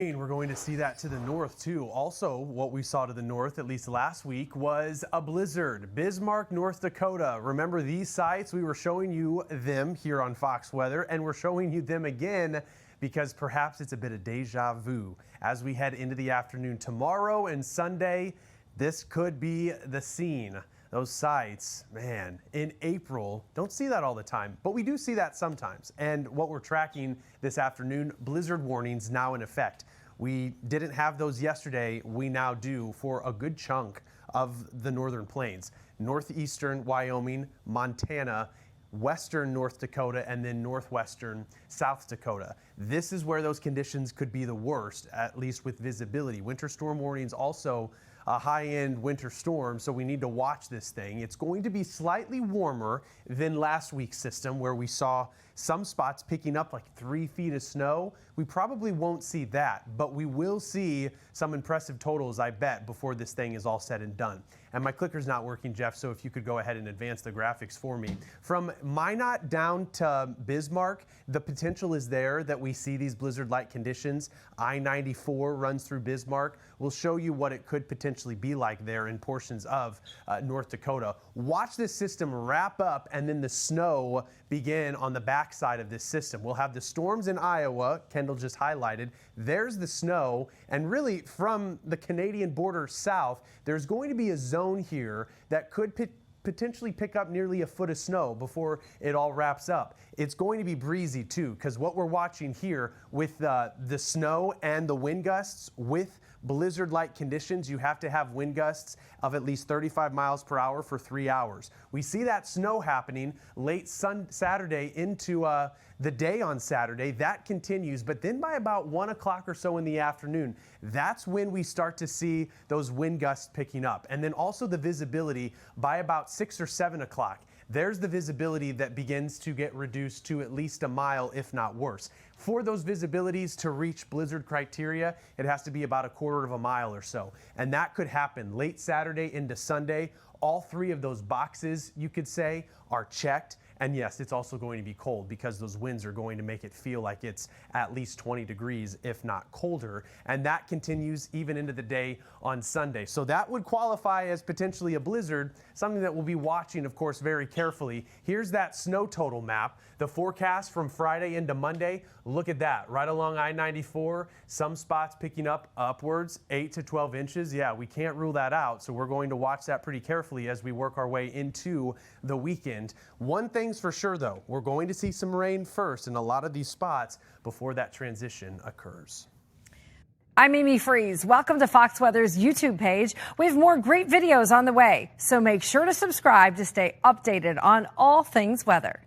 We're going to see that to the north too. Also, what we saw to the north, at least last week, was a blizzard. Bismarck, North Dakota. Remember these sites? We were showing you them here on Fox Weather, and we're showing you them again because perhaps it's a bit of deja vu. As we head into the afternoon tomorrow and Sunday, this could be the scene. Those sites, man, in April, don't see that all the time, but we do see that sometimes. And what we're tracking this afternoon, blizzard warnings now in effect. We didn't have those yesterday. We now do for a good chunk of the northern plains. Northeastern Wyoming, Montana, western North Dakota, and then northwestern South Dakota. This is where those conditions could be the worst, at least with visibility. Winter storm warnings also a high-end winter storm, so we need to watch this thing. It's going to be slightly warmer than last week's system where we saw some spots picking up like 3 feet of snow. We probably won't see that, but we will see some impressive totals, I bet, before this thing is all said and done. And my clicker's not working, Jeff, so if you could go ahead and advance the graphics for me. From Minot down to Bismarck, the potential is there that we see these blizzard-like conditions. I-94 runs through Bismarck. We'll show you what it could potentially be like there in portions of North Dakota. Watch this system wrap up and then the snow begin on the backside of this system. We'll have the storms in Iowa, Kendall just highlighted. There's the snow, and really from the Canadian border south, there's going to be a zone here that could potentially pick up nearly a foot of snow before it all wraps up. It's going to be breezy too, because what we're watching here with the snow and the wind gusts with blizzard-like conditions, you have to have wind gusts of at least 35 miles per hour for 3 hours. We see that snow happening late Saturday into the day on Saturday. That continues, but then by about 1 o'clock or so in the afternoon, that's when we start to see those wind gusts picking up. And then also the visibility by about 6 or 7 o'clock. There's the visibility that begins to get reduced to at least a mile, if not worse. For those visibilities to reach blizzard criteria, it has to be about a quarter of a mile or so. And that could happen late Saturday into Sunday. All three of those boxes, you could say, are checked. And yes, it's also going to be cold because those winds are going to make it feel like it's at least 20 degrees, if not colder. And that continues even into the day on Sunday. So that would qualify as potentially a blizzard, something that we'll be watching, of course, very carefully. Here's that snow total map. The forecast from Friday into Monday, look at that, right along I-94, some spots picking up upwards 8 to 12 inches. Yeah, we can't rule that out, so we're going to watch that pretty carefully as we work our way into the weekend. One thing's for sure, though, we're going to see some rain first in a lot of these spots before that transition occurs. I'm Amy Freeze. Welcome to Fox Weather's YouTube page. We have more great videos on the way, so make sure to subscribe to stay updated on all things weather.